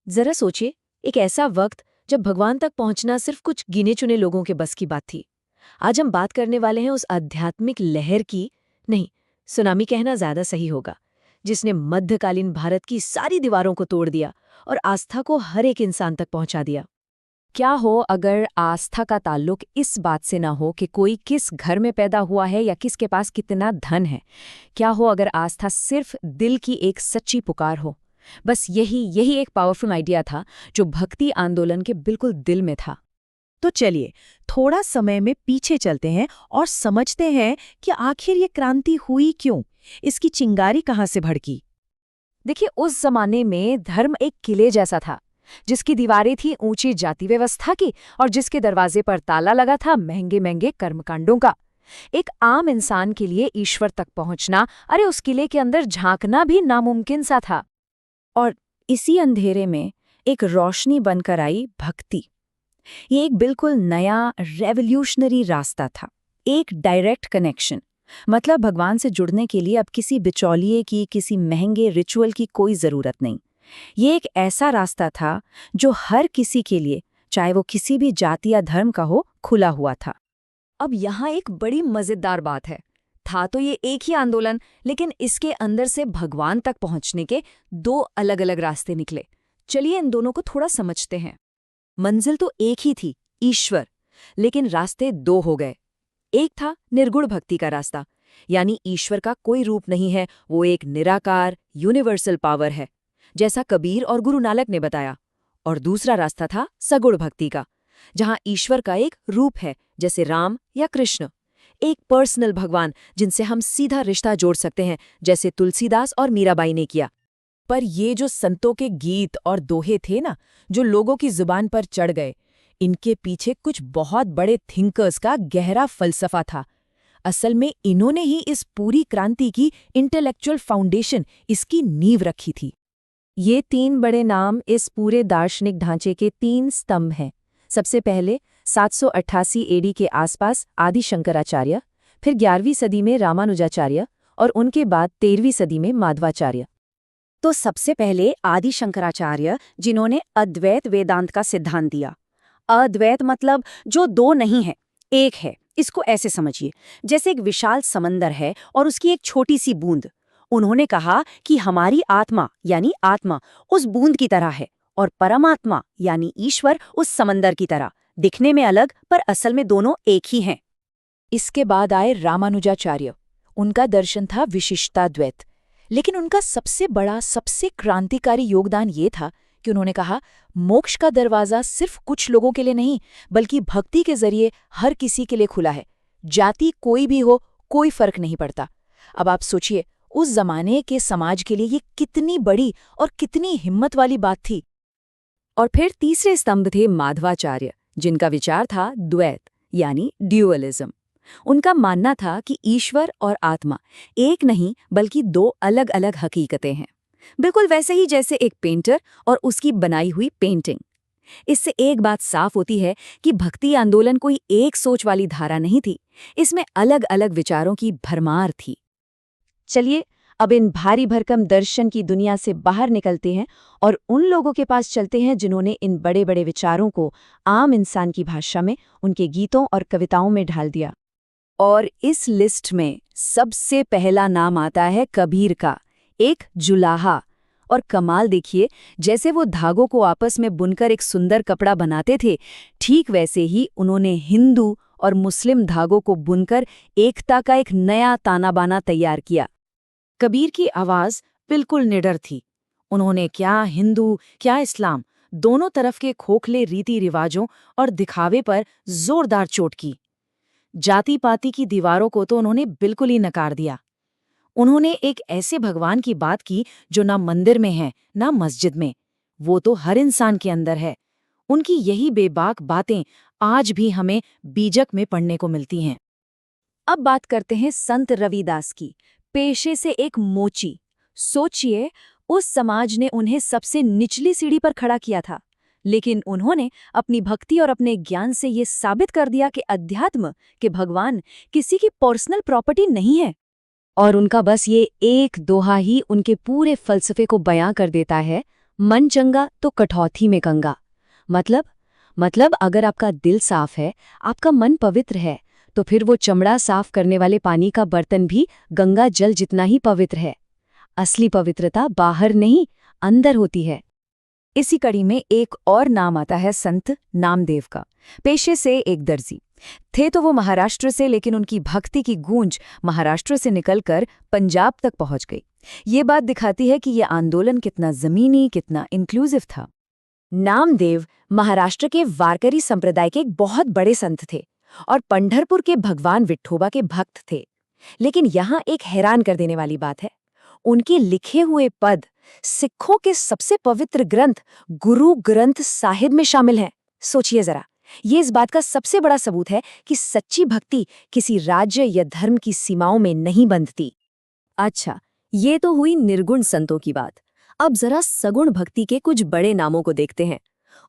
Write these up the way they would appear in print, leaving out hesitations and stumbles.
जरा सोचिए, एक ऐसा वक्त जब भगवान तक पहुंचना सिर्फ कुछ गिने चुने लोगों के बस की बात थी। आज हम बात करने वाले हैं उस आध्यात्मिक लहर की, नहीं, सुनामी कहना ज्यादा सही होगा, जिसने मध्यकालीन भारत की सारी दीवारों को तोड़ दिया और आस्था को हर एक इंसान तक पहुंचा दिया। क्या हो अगर आस्था का ताल्लुक इस बात से ना हो कि कोई किस घर में पैदा हुआ है या किसके पास कितना धन है। क्या हो अगर आस्था सिर्फ दिल की एक सच्ची पुकार हो। बस यही एक पावरफुल आइडिया था जो भक्ति आंदोलन के बिल्कुल दिल में था। तो चलिए थोड़ा समय में पीछे चलते हैं और समझते हैं कि आखिर ये क्रांति हुई क्यों, इसकी चिंगारी कहाँ से भड़की। देखिए, उस जमाने में धर्म एक किले जैसा था, जिसकी दीवारें थी ऊंची जाति व्यवस्था की और जिसके दरवाजे पर ताला लगा था महंगे महंगे कर्मकांडों का। एक आम इंसान के लिए ईश्वर तक पहुंचना, अरे उस किले के अंदर झांकना भी नामुमकिन सा था। और इसी अंधेरे में एक रोशनी बनकर आई भक्ति। ये एक बिल्कुल नया रेवोल्यूशनरी रास्ता था, एक डायरेक्ट कनेक्शन। मतलब भगवान से जुड़ने के लिए अब किसी बिचौलिए की, किसी महंगे रिचुअल की कोई ज़रूरत नहीं। ये एक ऐसा रास्ता था जो हर किसी के लिए, चाहे वो किसी भी जाति या धर्म का हो, खुला हुआ था। अब यहाँ एक बड़ी मजेदार बात है। था तो ये एक ही आंदोलन, लेकिन इसके अंदर से भगवान तक पहुंचने के दो अलग अलग रास्ते निकले। चलिए इन दोनों को थोड़ा समझते हैं। मंजिल तो एक ही थी, ईश्वर, लेकिन रास्ते दो हो गए। एक था निर्गुण भक्ति का रास्ता, यानी ईश्वर का कोई रूप नहीं है, वो एक निराकार यूनिवर्सल पावर है, जैसा कबीर और गुरु नानक ने बताया। और दूसरा रास्ता था सगुण भक्ति का, जहां ईश्वर का एक रूप है, जैसे राम या कृष्ण, एक पर्सनल भगवान जिनसे हम सीधा रिश्ता जोड़ सकते हैं, जैसे तुलसीदास और मीराबाई ने किया। पर ये जो संतों के गीत और दोहे थे ना, जो लोगों की जुबान पर चढ़ गए, इनके पीछे कुछ बहुत बड़े थिंकर्स का गहरा फलसफा था। असल में इन्होंने ही इस पूरी क्रांति की इंटेलेक्चुअल फाउंडेशन, इसकी नींव रखी थी। ये तीन बड़े नाम इस पूरे दार्शनिक ढांचे के तीन स्तंभ हैं। सबसे पहले 788 एडी के आसपास आदि शंकराचार्य, फिर 11वीं सदी में रामानुजाचार्य और उनके बाद 13वीं सदी में माधवाचार्य। तो सबसे पहले आदि शंकराचार्य, जिन्होंने अद्वैत वेदांत का सिद्धांत दिया। अद्वैत मतलब जो दो नहीं है, एक है। इसको ऐसे समझिए, जैसे एक विशाल समंदर है और उसकी एक छोटी सी बूंद। उन्होंने कहा कि हमारी आत्मा यानी आत्मा उस बूंद की तरह है और परमात्मा यानी ईश्वर उस समंदर की तरह, दिखने में अलग पर असल में दोनों एक ही हैं। इसके बाद आए रामानुजाचार्य। उनका दर्शन था विशिष्टाद्वैत, लेकिन उनका सबसे बड़ा, सबसे क्रांतिकारी योगदान ये था कि उन्होंने कहा मोक्ष का दरवाज़ा सिर्फ कुछ लोगों के लिए नहीं, बल्कि भक्ति के जरिए हर किसी के लिए खुला है। जाति कोई भी हो, कोई फर्क नहीं पड़ता। अब आप सोचिए, उस जमाने के समाज के लिए ये कितनी बड़ी और कितनी हिम्मत वाली बात थी। और फिर तीसरे स्तंभ थे माधवाचार्य, जिनका विचार था द्वैत यानी ड्यूअलिज्म। उनका मानना था कि ईश्वर और आत्मा एक नहीं बल्कि दो अलग अलग हकीकतें हैं, बिल्कुल वैसे ही जैसे एक पेंटर और उसकी बनाई हुई पेंटिंग। इससे एक बात साफ होती है कि भक्ति आंदोलन कोई एक सोच वाली धारा नहीं थी, इसमें अलग अलग विचारों की भरमार थी। चलिए अब इन भारी भरकम दर्शन की दुनिया से बाहर निकलते हैं और उन लोगों के पास चलते हैं जिन्होंने इन बड़े बड़े विचारों को आम इंसान की भाषा में उनके गीतों और कविताओं में ढाल दिया। और इस लिस्ट में सबसे पहला नाम आता है कबीर का, एक जुलाहा। और कमाल देखिए, जैसे वो धागों को आपस में बुनकर एक सुंदर कपड़ा बनाते थे, ठीक वैसे ही उन्होंने हिंदू और मुस्लिम धागों को बुनकर एकता का एक नया तानाबाना तैयार किया। कबीर की आवाज बिल्कुल निडर थी। उन्होंने क्या हिंदू क्या इस्लाम, दोनों तरफ के खोखले रीति रिवाजों और दिखावे पर जोरदार चोट की। जाति पाति की दीवारों को तो उन्होंने बिल्कुल ही नकार दिया। उन्होंने एक ऐसे भगवान की बात की जो ना मंदिर में है ना मस्जिद में, वो तो हर इंसान के अंदर है। उनकी यही बेबाक बातें आज भी हमें बीजक में पढ़ने को मिलती हैं। अब बात करते हैं संत रविदास की, पेशे से एक मोची। सोचिए, उस समाज ने उन्हें सबसे निचली सीढ़ी पर खड़ा किया था, लेकिन उन्होंने अपनी भक्ति और अपने ज्ञान से ये साबित कर दिया कि अध्यात्म के भगवान किसी की पर्सनल प्रॉपर्टी नहीं है। और उनका बस ये एक दोहा ही उनके पूरे फलसफे को बयां कर देता है, मन चंगा तो कठौती में गंगा। मतलब अगर आपका दिल साफ है, आपका मन पवित्र है, तो फिर वो चमड़ा साफ करने वाले पानी का बर्तन भी गंगा जल जितना ही पवित्र है। असली पवित्रता बाहर नहीं, अंदर होती है। इसी कड़ी में एक और नाम आता है संत नामदेव का। पेशे से एक दर्जी थे तो वो महाराष्ट्र से, लेकिन उनकी भक्ति की गूंज महाराष्ट्र से निकलकर पंजाब तक पहुंच गई। ये बात दिखाती है कि ये आंदोलन कितना जमीनी, कितना इंक्लूसिव था। नामदेव महाराष्ट्र के वारकरी संप्रदाय के एक बहुत बड़े संत थे और पंढरपुर के भगवान विठोबा के भक्त थे। लेकिन यहाँ एक हैरान कर देने वाली बात है, उनके लिखे हुए पद सिखों के सबसे पवित्र ग्रंथ गुरु ग्रंथ साहिब में शामिल हैं। सोचिए जरा, ये इस बात का सबसे बड़ा सबूत है कि सच्ची भक्ति किसी राज्य या धर्म की सीमाओं में नहीं बंधती। अच्छा, ये तो हुई निर्गुण संतों की बात। अब जरा सगुण भक्ति के कुछ बड़े नामों को देखते हैं।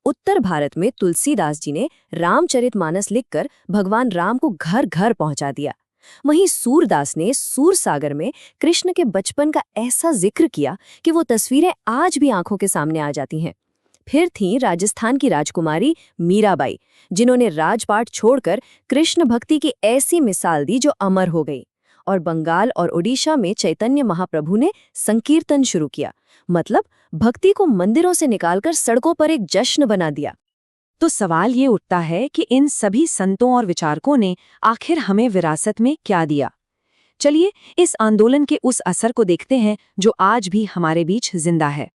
उत्तर भारत में तुलसीदास जी ने रामचरितमानस लिखकर भगवान राम को घर घर पहुंचा दिया। वहीं सूरदास ने सूरसागर में कृष्ण के बचपन का ऐसा जिक्र किया कि वो तस्वीरें आज भी आंखों के सामने आ जाती हैं। फिर थीं राजस्थान की राजकुमारी मीराबाई, जिन्होंने राजपाट छोड़कर कृष्ण भक्ति की ऐसी मिसाल दी जो अमर हो गई। और बंगाल और ओडिशा में चैतन्य महाप्रभु ने संकीर्तन शुरू किया, मतलब भक्ति को मंदिरों से निकालकर सड़कों पर एक जश्न बना दिया। तो सवाल ये उठता है कि इन सभी संतों और विचारकों ने आखिर हमें विरासत में क्या दिया। चलिए इस आंदोलन के उस असर को देखते हैं जो आज भी हमारे बीच जिंदा है।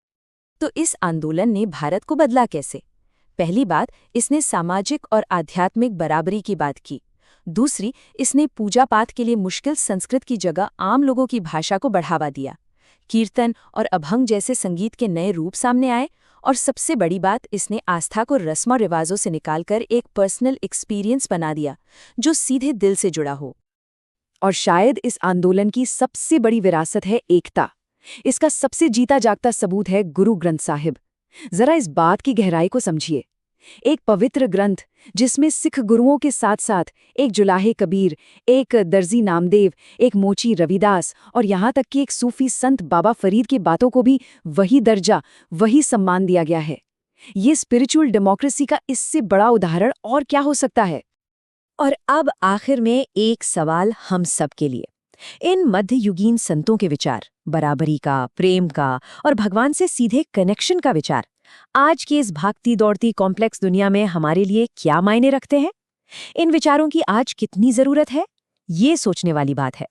तो इस आंदोलन ने भारत को बदला कैसे? पहली बात, इसने सामाजिक और आध्यात्मिक बराबरी की बात की। दूसरी, इसने पूजा पाठ के लिए मुश्किल संस्कृत की जगह आम लोगों की भाषा को बढ़ावा दिया। कीर्तन और अभंग जैसे संगीत के नए रूप सामने आए। और सबसे बड़ी बात, इसने आस्था को रस्म और रिवाजों से निकालकर एक पर्सनल एक्सपीरियंस बना दिया जो सीधे दिल से जुड़ा हो। और शायद इस आंदोलन की सबसे बड़ी विरासत है एकता। इसका सबसे जीता जागता सबूत है गुरु ग्रंथ साहिब। जरा इस बात की गहराई को समझिए। एक पवित्र ग्रंथ जिसमें सिख गुरुओं के साथ साथ एक जुलाहे कबीर, एक दर्जी नामदेव, एक मोची रविदास और यहाँ तक कि एक सूफी संत बाबा फरीद की बातों को भी वही दर्जा, वही सम्मान दिया गया है। ये स्पिरिचुअल डेमोक्रेसी का इससे बड़ा उदाहरण और क्या हो सकता है? और अब आखिर में एक सवाल हम सब के लिए। इन मध्ययुगीन संतों के विचार, बराबरी का, प्रेम का और भगवान से सीधे कनेक्शन का विचार आज की इस भागती दौड़ती कॉम्प्लेक्स दुनिया में हमारे लिए क्या मायने रखते हैं? इन विचारों की आज कितनी जरूरत है? ये सोचने वाली बात है।